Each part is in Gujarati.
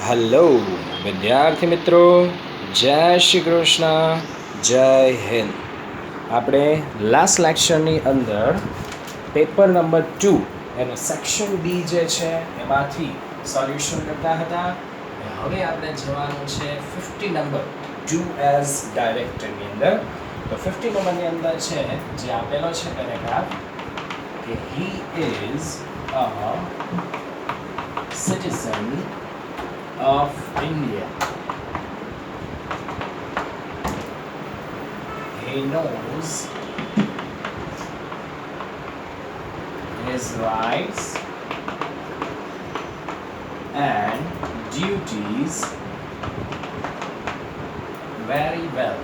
હલો વિદ્યાર્થી મિત્રો, જય શ્રી કૃષ્ણ, જય હિન્દ. આપણે લાસ્ટ લેક્ચરની અંદર પેપર નંબર 2 એનો સેક્શન બી જે છે એમાંથી સોલ્યુશન કરતા હતા. હવે આપણે જવાનું છે 50 નંબર ડુ એઝ ડાયરેક્ટરની અંદર. તો 50 નંબરની અંદર છે જે આપેલો છે પેરેગ્રાફ કે he is a citizen of India. He knows his rights and duties very well.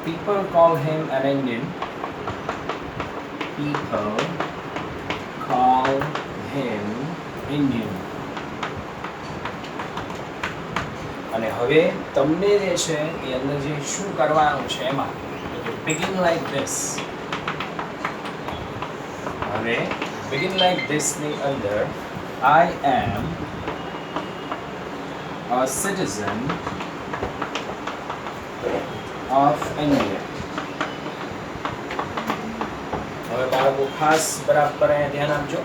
People call him an Indian. People call him Indian. અને હવે તમને જે છે એ અંદર જે શું કરવાનું છે એમાં begin like this. હવે begin like this ની અંદર I am a citizen of India. હવે બાળકો ખાસ બરાબર અહીંયા ધ્યાન આપજો.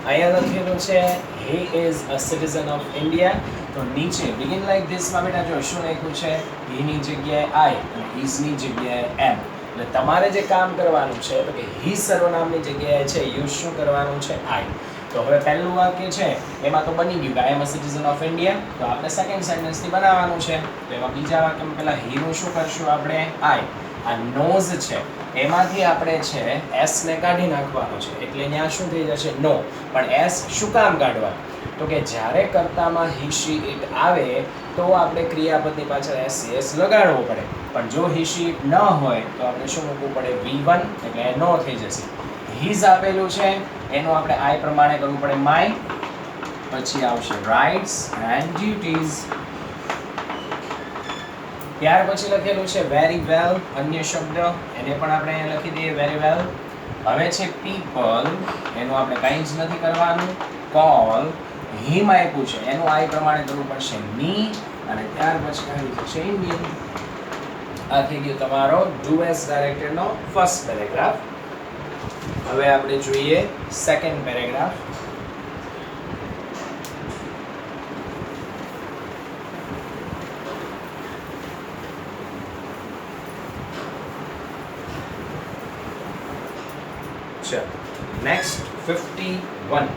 અહીંયા લખેલું છે he is a citizen of India. તો નીચે begin like this માં બેટા જો શું લખ્યું છે, he ની જગ્યાએ I અને his ની જગ્યાએ am. એટલે તમારે જે કામ કરવાનું છે તો કે he સર્વનામની જગ્યાએ છે યુઝ શું કરવાનું છે I. તો હવે પહેલું વાક્ય છે એમાં તો બની ગયું કે I am a citizen of India. તો આપણે સેકન્ડ સેન્ટેન્સ થી બનાવવાનું છે. તો એમાં બીજા વાક્યમાં પહેલા he નું શું કરશું આપણે I. આ knows છે એમાંથી આપણે છે s ને કાઢી નાખવાનો છે એટલે ત્યાં શું થઈ જશે નો. પણ s શું કામ કાઢવા, તો કે જ્યારે કર્તામાં he she it આવે તો આપણે ક્રિયાપદની પાછળ s લગાડવો પડે. પણ જો he she it ન હોય તો આપણે શું મૂકવું પડે v1 એટલે નો થઈ જશે. his આપેલું છે એનું આપણે I પ્રમાણે કરવું પડે my, પછી આવશે rights and duties. ત્યાર પછી લખેલું છે વેરી વેલ અન્ય શબ્દ એને પણ આપણે અહીંયા લખી દઈએ વેરી વેલ. હવે છે પીપલ એનું આપણે કંઈ જ નથી કરવાનું. કોલ હિમ આપ્યું છે એનું I પ્રમાણે કરવું પડશે મી, અને ત્યાર પછી આવી છે ઇન્ડિયન. આ થઈ ગયો તમારો ડુ એઝ ડાયરેક્ટરનો ફર્સ્ટ પેરેગ્રાફ. હવે આપણે જોઈએ સેકન્ડ પેરેગ્રાફ. નેક્સ્ટ 51.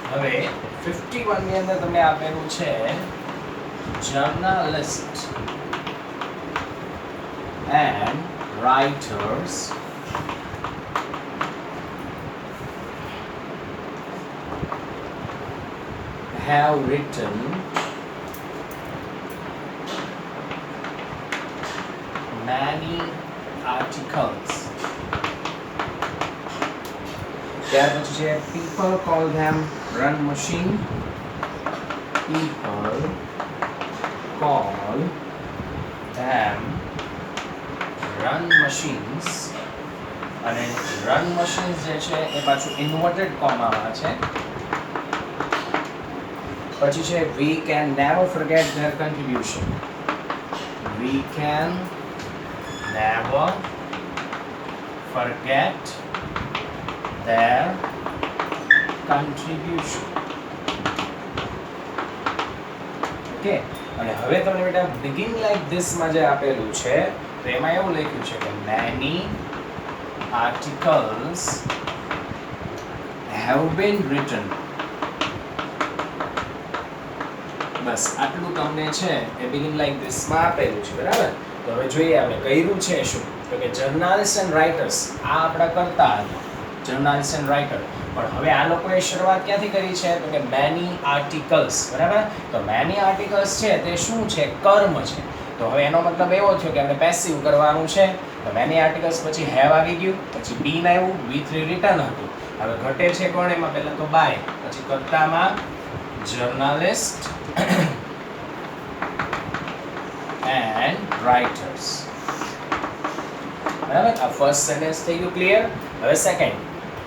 હવે 51 ની અંદર તમને આપેલું છે journalist and writers have written many articles. ત્યાર પછી છે people call them run machine. People call them run machines. અને run machines જે છે એ પાછું ઇન્વર્ટેડ કોમામાં છે. પછી છે we can never forget their contribution. We can never forget their contribution. Okay. અને હવે તમને બેટા begin like this માં જે આપેલું છે તો એમાં એવું લખ્યું છે કે many articles have been written. બસ આટલું તમને છે એ begin like this માં આપેલું છે, બરાબર. તો હવે જોઈએ આપણે કર્યું છે શું, તો કે જર્નલિસ્ટ એન્ડ રાઇટર્સ આ આપણા કરતા હતા જર્નલિસ્ટ એન્ડ રાઇટર. પણ હવે આ લોકોએ શરૂઆત ક્યાંથી કરી છે તો કે મેની આર્ટિકલ્સ, બરાબર. તો મેની આર્ટિકલ્સ છે તે શું છે કર્મ છે. તો હવે એનો મતલબ એવો થયો કે આપણે પેસિવ કરવાનું છે. તો મેની આર્ટિકલ્સ પછી હેવ આવી ગયું, પછી બીન આવ્યું, v3 રિટર્ન હતું. હવે ઘટે છે કોણ એમાં પહેલા તો બાય, પછી કર્તામાં જર્નલિસ્ટ and writers. બરાબર, આ ફર્સ્ટ સેન્ટેન્સ થઈ ગયું ક્લિયર. હવે second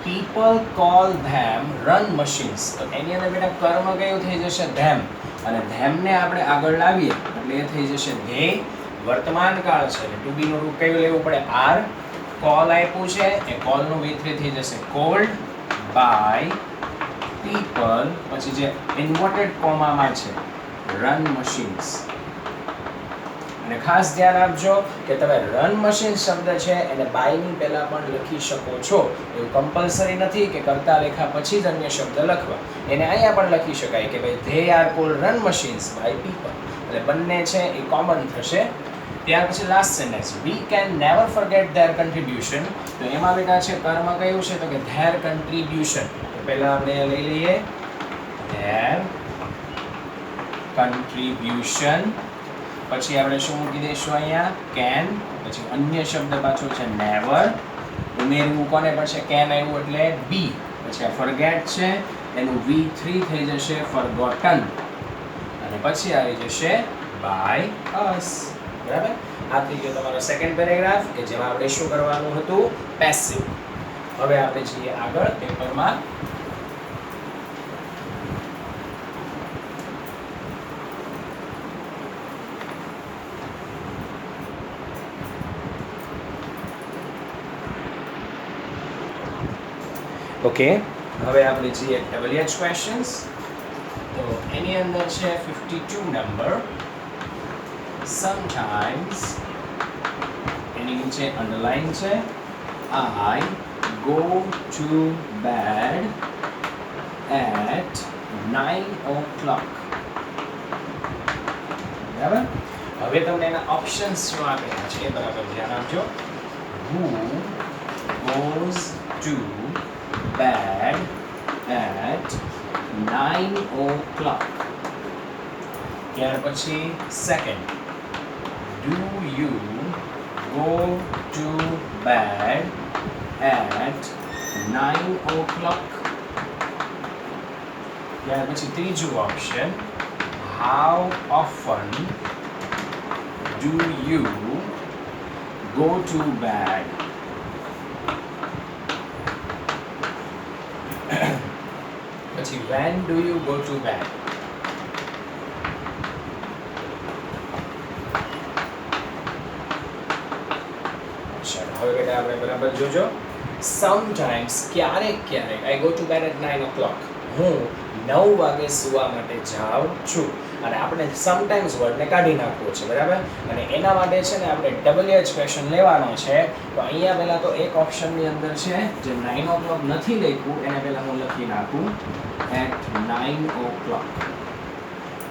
people call them run machines. તો એની અંદર બેટા કર્મ કયું થઈ જશે them, અને them ને આપણે આગળ લાવીએ એટલે એ થઈ જશે they. વર્તમાન કાળ છે એટલે to be નું રૂપ કયું લેવું પડે are. call આપ્યું છે એ call નું V3 થઈ જશે called by people, પછી જે ઇન્વર્ટેડ કોમામાં છે run machines. અને ખાસ ધ્યાન આપજો કે તમે રન મશીન શબ્દ છે એને બાય ની પહેલા પણ લખી શકો છો, એવું કમ્પલસરી નથી કે કરતા લેખા પછી જ અન્ય શબ્દ લખવા. એને અહીંયા પણ લખી શકાય કે ભાઈ they are called run machines by people, એટલે બંને છે એ કોમન થશે. ત્યાર પછી last sentence we can never forget their contribution. તો એમાં બેટા છે કર્મ કયું છે તો કે their contribution. તો પહેલા આપણે લઈ લઈએ their contribution, પછી આપણે શું મૂકી દઈશું અહીંયા can, પછી અન્ય શબ્દ પાછો છે never, ઉમેરવું કોને પડશે can આવ્યું એટલે be, પછી આ forget છે એનું V3 થઈ જશે forgotten, અને પછી આવી જશે by us. બરાબર, આ થઈ ગયો તમારો સેકન્ડ પેરેગ્રાફ કે જેમાં આપણે શું કરવાનું હતું પેસિવ. હવે આપણે જઈએ આગળ પેપરમાં. ઓકે, હવે આપણે જઈએ WH ક્વેશ્ચન્સ. તો એની અંદર છે 52 નંબર. સમટાઇમ્સ એની નીચે અંડરલાઇન છે I go to bed at 9 o'clock. બરાબર, હવે તમને એના ઓપ્શન્સ શું આપેલા છે એ બરાબર ધ્યાન આપજો. Who goes to bed at 9 o'clock? ત્યાર પછી second, do you go to bed at 9 o'clock? ત્યાર પછી ત્રીજું option, how often do you go to bed? પછી when do you go to bed? હવે બેટા આપણે બરાબર જોજો. સમટાઇમ્સ ક્યારેક ક્યારેક I go to bed at 9 o'clock. હું 9 વાગે સૂવા માટે જાઉં છું, અને આપણે સમટાઇમ્સ વર્ડને કાઢી નાખવો છે. બરાબર, અને એના માટે છે ને આપણે WH ક્વેશ્ચન લેવાનો છે. તો અહીંયા પહેલા તો એક ઓપ્શનની અંદર છે જે 9 o'clock નથી લખ્યું એને પહેલા હું લખી નાખું at 9 o'clock.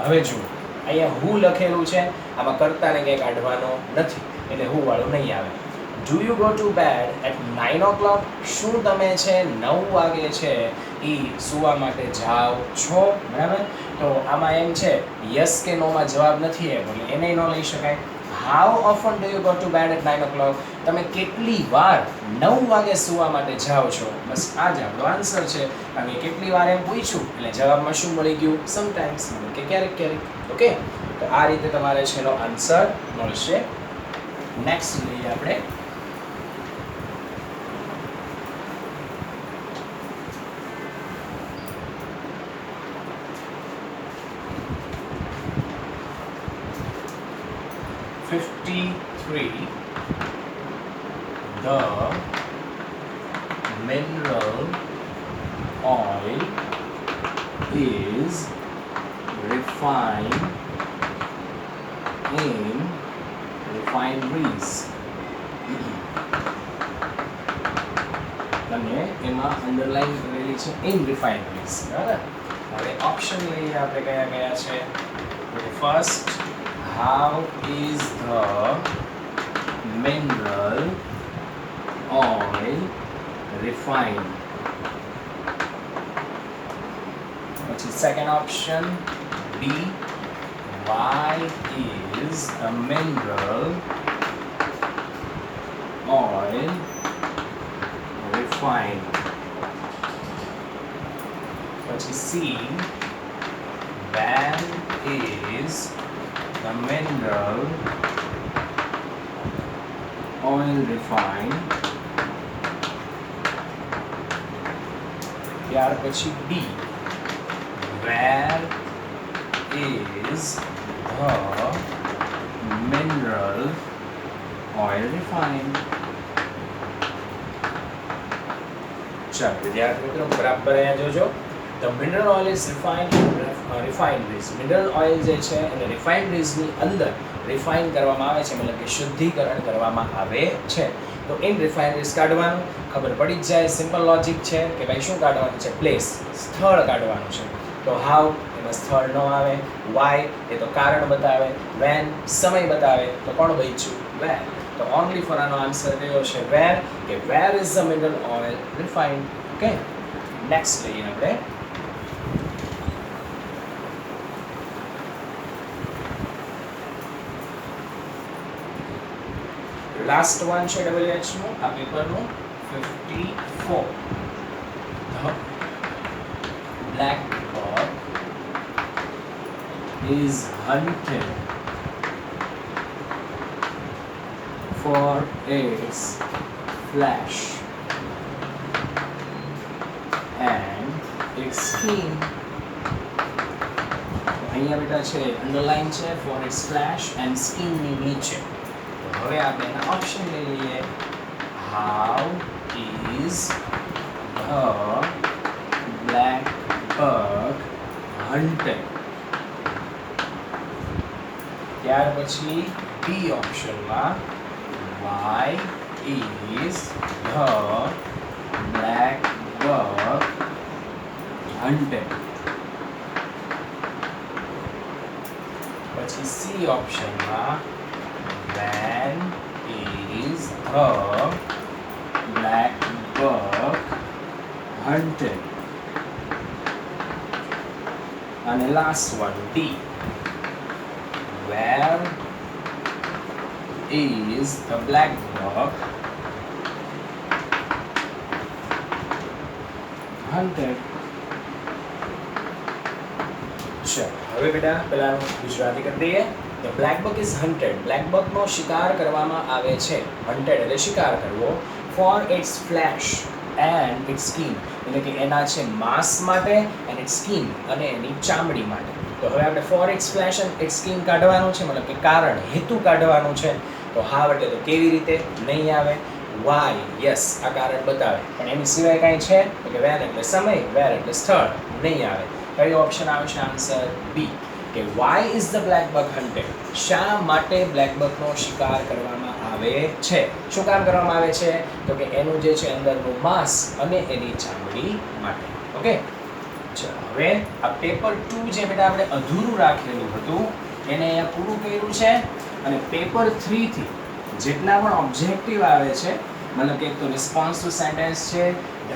હવે જુઓ અહીંયા હું લખેલું છે, આમાં કર્તાને કંઈ કાઢવાનો નથી એટલે હું વાળું નહીં આવે. Do you go to bed at 9 o'clock? શું તમે છે 9 વાગે છે એ સૂવા માટે જાઓ છો? બરાબર, તો આમાં એમ છે યસ કે નો માં જવાબ નથી એટલે એને ન લઈ શકાય. How often do you go to bed at 9 o'clock? તમે કેટલી વાર 9 વાગે સૂવા માટે જાઓ છો? બસ આ જ આપણો આન્સર છે. કારણ કે કેટલી વાર એમ પૂછ્યું એટલે જવાબમાં શું મળી ગયું? સમટાઇમ્સ, કે ક્યારેક ક્યારેક. ઓકે, તો આ રીતે તમારે છે એનો આન્સર મળશે. નેક્સ્ટ લઈએ આપણે the mineral oil is refined in refineries. અને એમાં અંડરલાઈન કરેલી છે in refineries. બરાબર, હવે ઓપ્શન લઈએ આપણે કયા કયા છે. First, how is the mineral oil refined? પછી second option B, why is a mineral oil refined? પછી C, when is the mineral oil refined? ત્યાર પછી D, where is the mineral oil refined. ચાલો વિદ્યાર્થી મિત્રો બરાબર અહીંયા જોજો. The mineral oil is refined રીઝ. મિનરલ ઓઇલ જે છે એને રિફાઇન્ડ રીઝની અંદર રિફાઇન કરવામાં આવે છે, મતલબ કે શુદ્ધિકરણ કરવામાં આવે છે. તો ઇન રિફાઇન્ડ રીઝ કાઢવાનું ખબર પડી જ જાય, સિમ્પલ લોજિક છે કે ભાઈ શું કાઢવાનું છે, પ્લેસ, સ્થળ કાઢવાનું છે. તો હાઉ, એમાં સ્થળ ન આવે. વાય એ તો કારણ બતાવે. વેન સમય બતાવે. તો કોણ બચ્યું, વેર. તો ઓનલી ફોર આનો આન્સર કયો છે, વેર, કે વેર is the mineral oil refined. Okay, next લઈએ આપણે. લાસ્ટ વન છે WH નું આ પેપરનું 54. The blackbird is hunted for its flesh and its skin. અહીંયા બેટા છે અંડરલાઈન છે for its flesh and skin ની નીચે. હવે આપણે એના ઓપ્શન લઈ લઈએ. How is the blackbird hunted. ત્યાર પછી બી ઓપ્શનમાં why is the blackbird hunted. પછી C ઓપ્શનમાં when is the blackbird hunted. And the last one, D, where is the blackbird hunted. ચલો હવે બેટા પહેલાનું ગુજરાતી કરી દઈએ. The black buck is hunted. Black buck નો શિકાર કરવામાં આવે છે. Hunted એટલે શિકાર કરવો. For its flesh and its skin. એટલે કે એના છે માંસ માટે and its skin અને એની ચામડી માટે. તો હવે આપણે for its flesh and its skin કાઢવાનું છે, મતલબ કે કારણ, હેતુ કાઢવાનું છે. તો હા એટલે તો કેવી રીતે નહીં આવે. why, યસ આ કારણ બતાવે, પણ એની સિવાય કાંઈ છે તો કે when એટલે સમય, where એટલે સ્થળ, નહીં આવે. કયો ઓપ્શન આવશે આન્સર બી, કે why is the black buck hunted. શા માટે બ્લેક બકનો શિકાર કરવામાં આવે છે. શું કામ કરવામાં આવે છે તો કે એનું જે છે અંદરનું માંસ અને એની ચામડી માટે. ઓકે, ચલો હવે આ પેપર 2 જે બેટા આપણે અધૂરું રાખેલું હતું એને અહીંયા પૂરું કર્યું છે. અને પેપર 3 થી જેટલા પણ ઓબ્જેક્ટિવ આવે છે, મતલબ કે એક તો રિસ્પોન્સ ટુ સેન્ટેન્સ છે,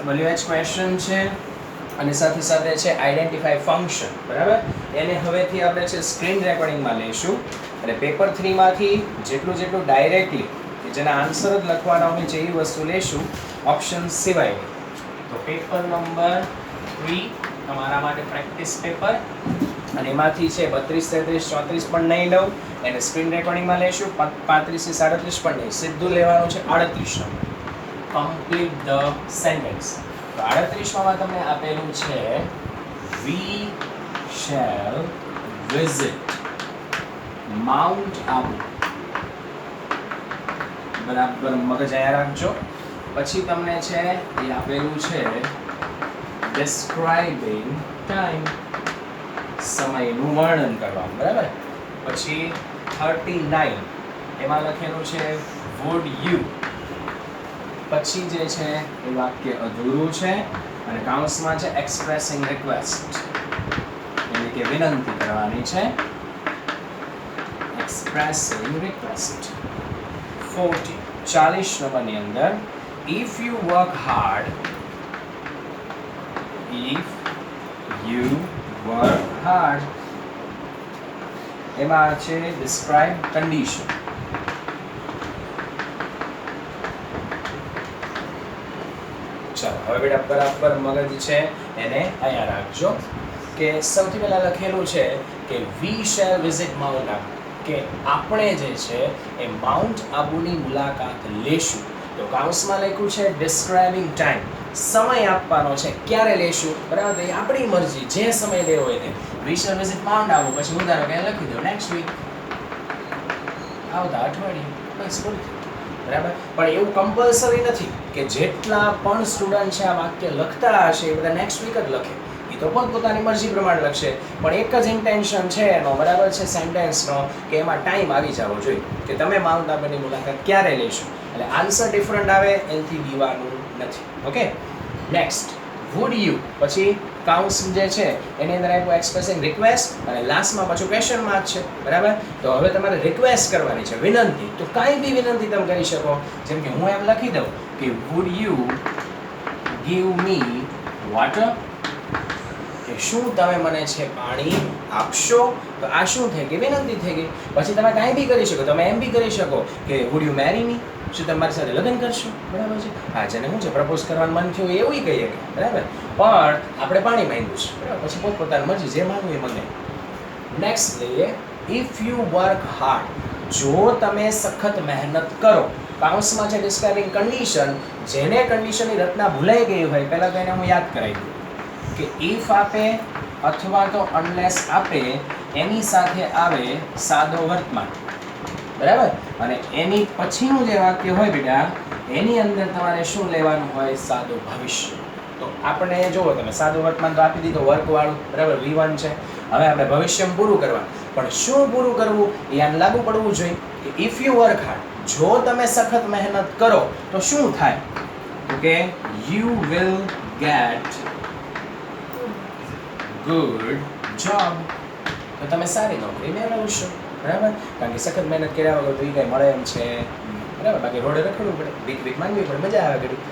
WH ક્વેશ્ચન છે, અને સાથે સાથે છે આઈડેન્ટિફાઈ ફંક્શન, બરાબર, એને હવેથી આપણે છે સ્ક્રીન રેકોર્ડિંગમાં લઈશું. અને પેપર 3 માંથી જેટલું ડાયરેક્ટલી કે જેના આન્સર જ લખવાના હોય છે એ વસ્તુ લઈશું, ઓપ્શન સિવાય. તો પેપર નંબર 3 તમારા માટે પ્રેક્ટિસ પેપર, અને એમાંથી છે 32, 33, 34 પણ નહીં લઉં, એને સ્ક્રીન રેકોર્ડિંગમાં લઈશું. 35 થી 37 પણ નહીં, સીધું લેવાનું છે 38 નંબર. Complete the sentence. તો 38માં તમને આપેલું છે we shall visit mount Abu. બરાબર મગજ અહીંયા રાખજો. પછી તમને છે એ આપેલું છે ડિસ્ક્રાઇબિંગ ટાઈમ, સમયનું વર્ણન કરવાનું, બરાબર. પછી 39 એમાં લખેલું છે વુડ યુ. પછી જે છે એ વાક્ય અધૂરું છે અને કાઉન્સમાં છે એક્સપ્રેસિંગ રિક્વેસ્ટ, એટલે કે વિનંતી કરવાની છે, એક્સપ્રેસિંગ રિક્વેસ્ટ. 40 નંબરની અંદર if you work hard, if you work hard એમાં છે describe condition. ચાલો હવે બેટા બરાબર મગજ છે એને અહીંયા રાખજો. કે સૌથી પહેલા લખેલું છે કે we shall visit mount Abu, કે આપણે જે છે એ માઉન્ટ આબુની મુલાકાત લેશું. તો કાઉન્સમાં લખ્યું છે ડિસ્ક્રાઇબિંગ ટાઈમ, સમય આપવાનો છે ક્યારે લેશું, બરાબર. તો એ આપણી મરજી, જે સમય લેવો હોય તે. We shall visit mount Abu, પછી હું ધારો કે લખી દઉં નેક્સ્ટ વીક, આવતા અઠવાડિયે, બસ પૂરું થયું, બરાબર. પણ એવું કમ્પલસરી નથી કે જેટલા પણ સ્ટુડન્ટ છે આ વાક્ય લખતા હશે એ બધા નેક્સ્ટ વીક જ લખે. એ તો પોતપોતાની મરજી પ્રમાણે લખશે, પણ એક જ ઇન્ટેન્શન છે એનો, બરાબર છે, સેન્ટેન્સનો, કે એમાં ટાઈમ આવી જવો જોઈએ કે તમે માઉન્ટ આબુની મુલાકાત ક્યારે લેશો. એટલે આન્સર ડિફરન્ટ આવે એનાથી બીવાનું નથી. ઓકે, નેક્સ્ટ વુડ યુ, પછી કાઉન્સ જે છે એની અંદર આપ્યું એક્સપ્રેસિંગ રિક્વેસ્ટ અને લાસ્ટમાં પાછું ક્વેશ્ચન માર્ક છે, બરાબર. તો હવે તમારે રિક્વેસ્ટ કરવાની છે, વિનંતી. તો કાંઈ બી વિનંતી તમે કરી શકો, જેમ કે હું એમ લખી દઉં કે would you give me water, કે શું તમે મને છે પાણી આપશો. તો આ શું થઈ ગઈ, વિનંતી થઈ ગઈ. પછી તમે કાંઈ બી કરી શકો, તમે એમ બી કરી શકો કે વુડ યુ મેરી મી, શું તમે મારી સાથે લગ્ન કરશો, બરાબર છે. હા, જેને શું છે પ્રપોઝ કરવાનું મન થયું એવું કહીએ, બરાબર. પણ આપણે પાણી માંગ્યું છે, બરાબર. પછી પોતપોતાની મરજી, જે માનવું એ મને. નેક્સ્ટ લઈએ, ઇફ યુ વર્ક હાર્ડ, જો તમે સખત મહેનત કરો. કાઉન્સમાં છે ડિસ્ક્રાઇબિંગ કન્ડિશન, જેને કન્ડિશનની રચના ભૂલાઈ ગઈ હોય પહેલાં તો એને હું યાદ કરાવી દઉં કે ઇફ આપે અથવા તો અનલેસ આપે એની સાથે આવે સાદો વર્તમાન, બરાબર. અને એની પછીનું જે વાક્ય હોય બેટા એની અંદર તમારે શું લેવાનું હોય, સાદું ભવિષ્ય. તો આપણે જુઓ, તમે સાદું વર્તમાન તો આપી દીધો વર્કવાળું, બરાબર, V1 છે. હવે આપણે ભવિષ્ય પૂરું કરવાનું, પણ શું પૂરું કરવું એ આને લાગુ પડવું જોઈએ કે ઇફ યુ વર્ક હાર્ડ, જો તમે સખત મહેનત કરો તો શું થાય, તો કે you will get good job, તો તમે સારી નોકરી મેળવશો, બરાબર. કારણ કે સખત મહેનત કર્યા વગર તો એ કંઈ મળે એમ છે, બરાબર. બાકી રોડે રખડવું પડે, બીક બીક માંગવી પડે, મજા આવે ઘડી.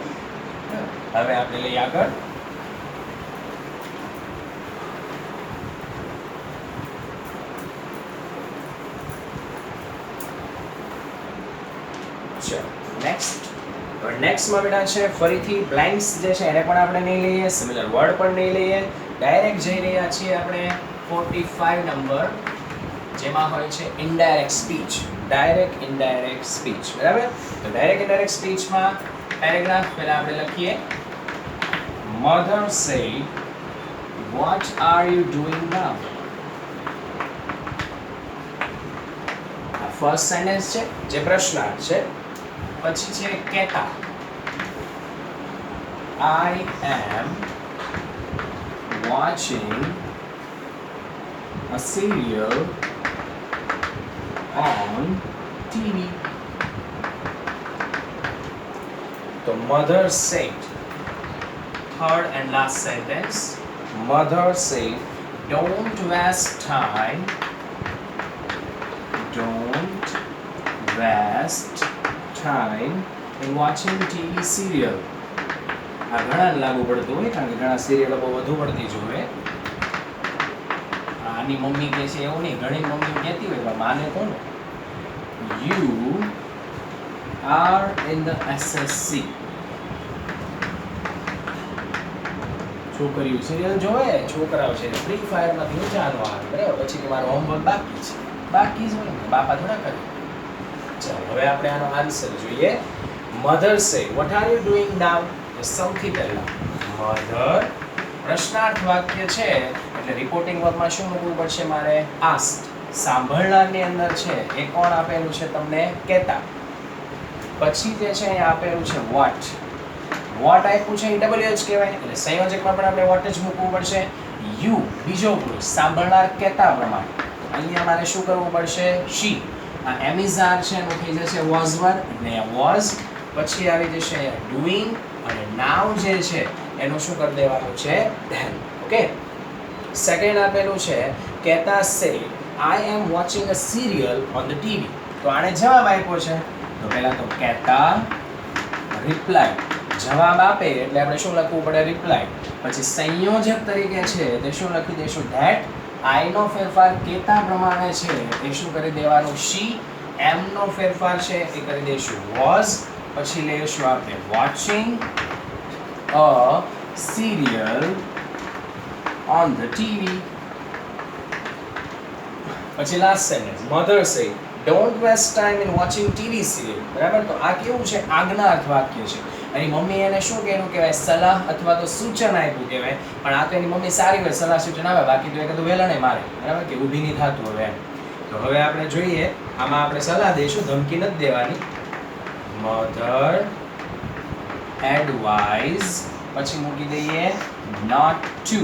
હવે આપણે લઈએ આગળ. નેક્સ્ટમાં બેટા છે ફરીથી બ્લેન્ક્સ જે છે એને પણ આપણે નહીં લઈએ, સિમિલર વર્ડ પણ નહીં લઈએ. ડાયરેક્ટ જઈ રહ્યા છીએ આપણે 45 નંબર, જેમાં હોય છે indirect speech, direct indirect speech, બરાબર. તો ડાયરેક્ટ ઇનડાયરેક્ટ સ્પીચમાં પેરેગ્રાફ પહેલા આપણે લખીએ, mother said what are you doing now. આ ફર્સ્ટ સેન્ટેન્સ છે જે પ્રશ્નાર્થ છે. પછી છે કહેતા, I am watching a serial on TV. So mother said, third and last sentence, mother said, don't waste time, don't waste time in watching TV serial. આ ઘણા લાગુ પડતું હોય, કારણ કે ઘણા સિરિયલો બહુ વધુ પડતી જોવે. આની મમ્મી કહે છે એવું નહીં, ઘણી મમ્મી કહેતી હોય પણ માને કોણ, you are in the SSC. છોકરીઓ સિરિયલ જોવે, છોકરાઓ છે ફ્રી ફાયરમાંથી ઊંચાનો આવે, બરાબર. પછી તમારો હોમવર્ક બાકી છે, બાકી જ હોય ને, બાપા થોડા કરે. ચાલો હવે આપણે આનો આન્સર જોઈએ. Mother say what are you doing now. સૌથી પહેલા મધર પ્રશ્નાર્થ વાક્ય છે એટલે રિપોર્ટિંગ વર્બમાં શું મૂકવું પડશે મારે, આસ્ક્ડ. સાંભળનારની અંદર છે એ કોણ આપેલું છે તમને, કહેતા. પછી જે છે અહીંયા આપેલું છે વોટ. વોટ આપ્યું છે એ WH કહેવાય, એટલે સંયોજકમાં પણ આપણે વોટ જ મૂકવું પડશે. યુ બીજો પુરુષ, સાંભળનાર કહેતા પ્રમાણે. અહીંયા મારે શું કરવું પડશે, શી. આ એમિઝાર છે એનું થઈ જશે વોઝ વર, એટલે વોઝ. પછી આવી જશે ડુઈંગ, અને નાવ જે છે એનું શું કરી દેવાનું છે, ધેન. ઓકે, સેકન્ડ આપેલું છે કહેતા say I am watching a serial on the TV. તો આને જવાબ આપ્યો છે, તો પહેલા તો કહેતા રિપ્લાય, જવાબ આપે એટલે આપણે શું લખવું પડે, રિપ્લાય. પછી સંયોજક તરીકે છે તે શું લખી દઈશું, ધેટ. આઈ નો ફેરફાર કહેતા પ્રમાણે છે એ શું કરી દેવાનું, શી. એમ નો ફેરફાર છે એ કરી દઈશું વોઝ. પછી લઈશું આપણે watching a serial on the TV. પછી last sentence, mother say don't waste time in watching TV serial, બરાબર. તો આ કેવું છે, આજ્ઞાર્થ વાક્ય છે. એની મમ્મી એને શું કહેલું કહેવાય, સલાહ અથવા તો સૂચન આપ્યું કહેવાય. પણ આ તો એની મમ્મી સારી હોય, સલાહ સૂચન આવે, બાકી તો એ કીધું વહેલા નહીં મારે, બરાબર, કે ઊભી નહીં થતું હવે એમ. તો હવે આપણે જોઈએ, આમાં આપણે સલાહ દઈશું, ધમકી નથી દેવાની. મધર એડવાઇઝ, પછી મૂકી દઈએ નોટ ટુ,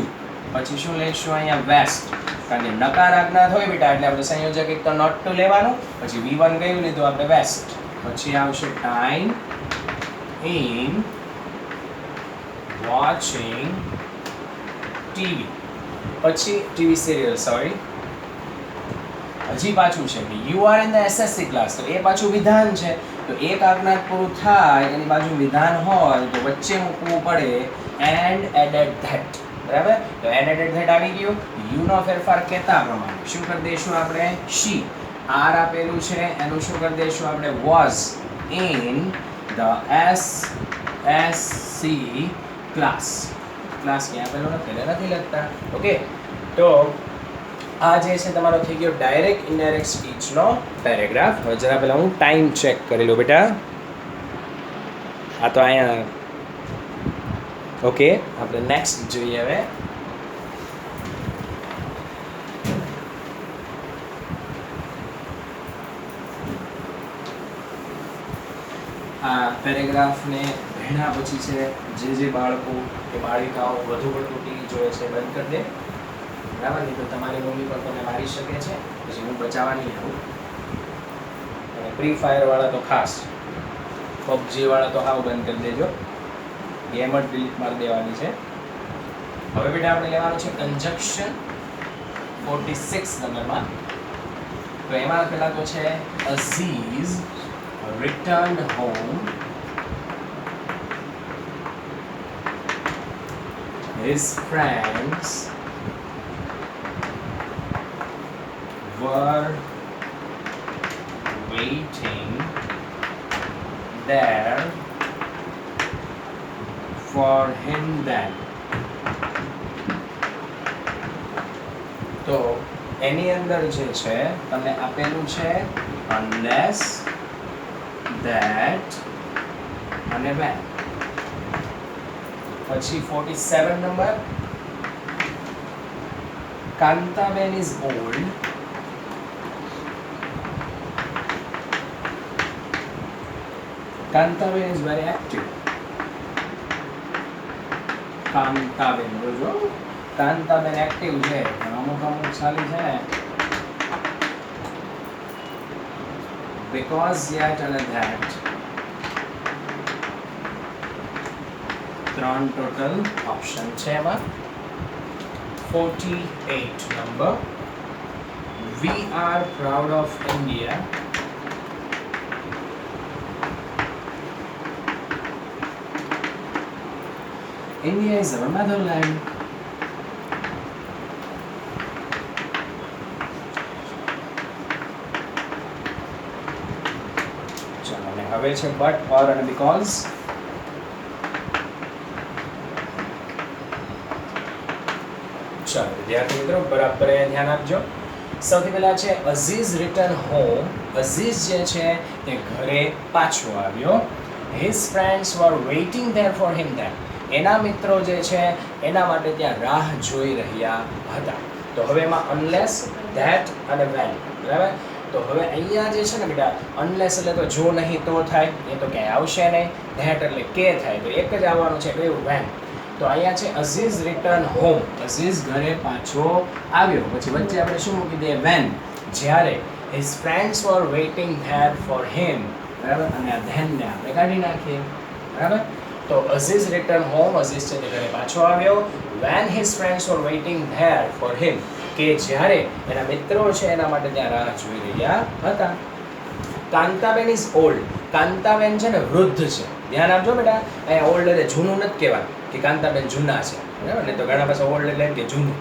પછી શું લઈશું અહીંયા વેસ્ટ, કારણ કે નકાર આજ્ઞા હોય બેટા એટલે આપણે સંયોજક એક તો નોટ ટુ લેવાનું, પછી V1 કયું લીધું આપણે વેસ્ટ, પછી આવશે ટાઈમ ઇન વોચિંગ ટીવી, પછી ટીવી સિરિયલ, સોરી હજી પાછું છે કે you are in the SSC class, તો એ પાછું વિધાન છે. તો એક આજ્ઞા પૂરું થાય એની બાજુ વિધાન હોય તો વચ્ચે મૂકવું પડે એન્ડ એડેડ ધેટ, બરાબર. તો એન્ડ એડેડ ધેટ આવી ગયું. યુ નો ફેરફાર કહેતા પ્રમાણે શું કરી દઈશું આપણે, શી, આર આપેલું છે એનું શું કરી દઈશું આપણે, was in the SSC class. Class ક્યાં આપેલો નથી લખતા. ઓકે, તો આ જે છે તમારો થઈ ગયો ડાયરેક્ટ ઇનડાયરેક્ટ સ્પીચનો પેરેગ્રાફ. હવે જરા પહેલાં હું ટાઈમ ચેક કરી લઉં બેટા. આ તો અહીંયા ઓકે, આપણે નેક્સ્ટ જોઈએ હવે. આ પેરેગ્રાફને ભણ્યા પછી છે જે બાળકો કે બાળિકાઓ વધુ પડતું ટીવી જોવે છે બંધ કરી દે, બરાબર. નહીં તો તમારી મમ્મી પણ તમને મારી શકે છે, પછી હું બચાવવા નહીં આવું. અને ફ્રી ફાયર વાળા તો ખાસ, પબજી વાળા તો હાવ બંધ કરી દેજો, ગેમ જ ડિલીટ મારી દેવાની છે. હવે બેટા આપણે લેવાનું છે કંજક્શન 46 નંબરમાં. તો એમાં પહેલા તો છે Aziz returned home. His friends were waiting there for him then. તો એની અંદર જે છે તમને આપેલું છે unless that અને when. પછી 47 number, Kantaben is old. Kantaben is very active. Kantaben જોજો, કાંતાબેન એક્ટિવ છે, અમુક સાલી છે ને because yet અને that, ત્રણ ટોટલ ઓપ્શન છે એમાં. 48 number, we are proud of India. India is our motherland. ચાલો, અને હવે છે but, or અને because. ચાલો વિદ્યાર્થી મિત્રો બરાબર ધ્યાન આપજો. સૌથી પહેલા છે અઝીઝ રિટર્ન હોમ. અઝીઝ જે છે તે ઘરે પાછો આવ્યો. His friends were waiting there for him there. એના મિત્રો જે છે એના માટે ત્યાં રાહ જોઈ રહ્યા હતા. તો હવે એમાં અનલેસ, ધેટ અને વેન, બરાબર. તો હવે અહીંયા જે છે ને બેટા અનલેસ એટલે તો જો નહીં તો થાય, એ તો ક્યાંય આવશે નહીં. ધેટ એટલે કે થાય, તો એક જ આવવાનું છે, કયું, વેન. તો અહીંયા છે અઝીઝ રિટર્ન હોમ, અઝીઝ ઘરે પાછો આવ્યો. પછી વચ્ચે આપણે શું મૂકી દઈએ, વેન, જ્યારે. His friends were waiting there for him, બરાબર. અને આ ધેનને આપણે કાઢી નાખીએ, બરાબર. તો અઝીઝ રિટર્ન હોમ, અઝીઝ છે તે ઘરે પાછો આવ્યો. When his friends were waiting there for him, કે જ્યારે એના મિત્રો છે એના માટે ત્યાં રાહ જોઈ રહ્યા હતા. Kantaben is old. કાંતાબેન છે ને વૃદ્ધ છે. ધ્યાન આપજો બેટા, અહીંયા ઓલ્ડ એટલે જૂનું નથી કહેવાનું કે કાંતાબેન જૂના છે, બરાબર ને. તો ઘણા પાસે ઓલ્ડ એટલે એમ કે જૂનું.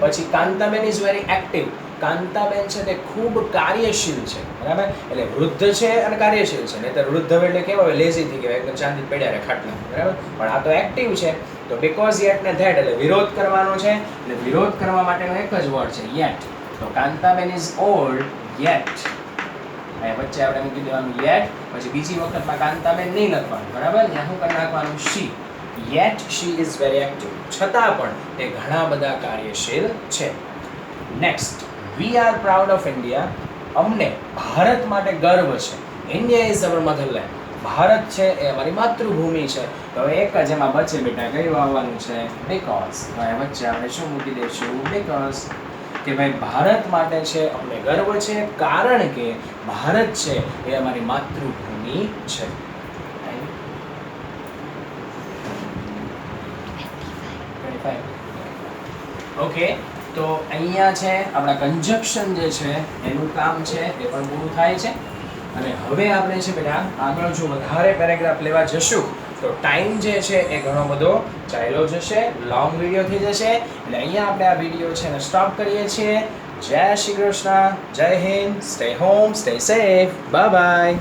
પછી Kantaben is very active. Kantaben છે તે ખૂબ કાર્યશીલ છે, બરાબર. એટલે વૃદ્ધ છે અને કાર્યશીલ છે. નહીં તો વૃદ્ધ એટલે કેવા હોય, લેઝી થઈ કહેવાય, એકદમ શાંતિ પડ્યા રહે ખાટલા, બરાબર. પણ આ તો એક્ટિવ છે. તો બીકોઝ યેટ ને ધેટ એટલે વિરોધ કરવાનો છે. એટલે વિરોધ કરવા માટેનો એક જ વર્ડ છે, યેટ. તો કાંતાબેન ઇઝ ઓલ્ડ યેટ અહીંયા વચ્ચે આપણે મૂકી દેવાનું yet, પછી બીજી વખતમાં કાંતાબેન નહીં લખવાનું, બરાબર? ત્યાં શું કરી નાખવાનું she. Yet she is very active. છતાં પણ તે ઘણા બધા કાર્યશીલ છે. Next, we are proud of India. અમને ભારત માટે ગર્વ છે. India is our motherland. Bharat છે એ અમારી માતૃભૂમિ છે. તો એક જ એમાં બચે બેટા કયું આવવાનું છે? because. તો એ વચ્ચે આપણે શું મૂકી દઈશું? because. કે ભાઈ ભારત માટે છે, અમને ગર્વ છે કારણ કે ભારત છે એ અમારી માતૃભૂમિ છે. ઓકે, તો અહીંયા છે આપણા કન્જક્શન જે છે એનું કામ છે એ પણ પૂરું થાય છે. અને હવે આપણે છે બેટા આગળ જો વધારે પેરેગ્રાફ લેવા જશું તો ટાઈમ જે છે એ ઘણો બધો ચાલ્યો જશે, લોંગ વિડીયો થઈ જશે. એટલે અહીંયા આપણે આ વિડીયો છે ને સ્ટોપ કરીએ છીએ. જય શ્રી કૃષ્ણ, જય Hind, stay home, stay safe, bye bye.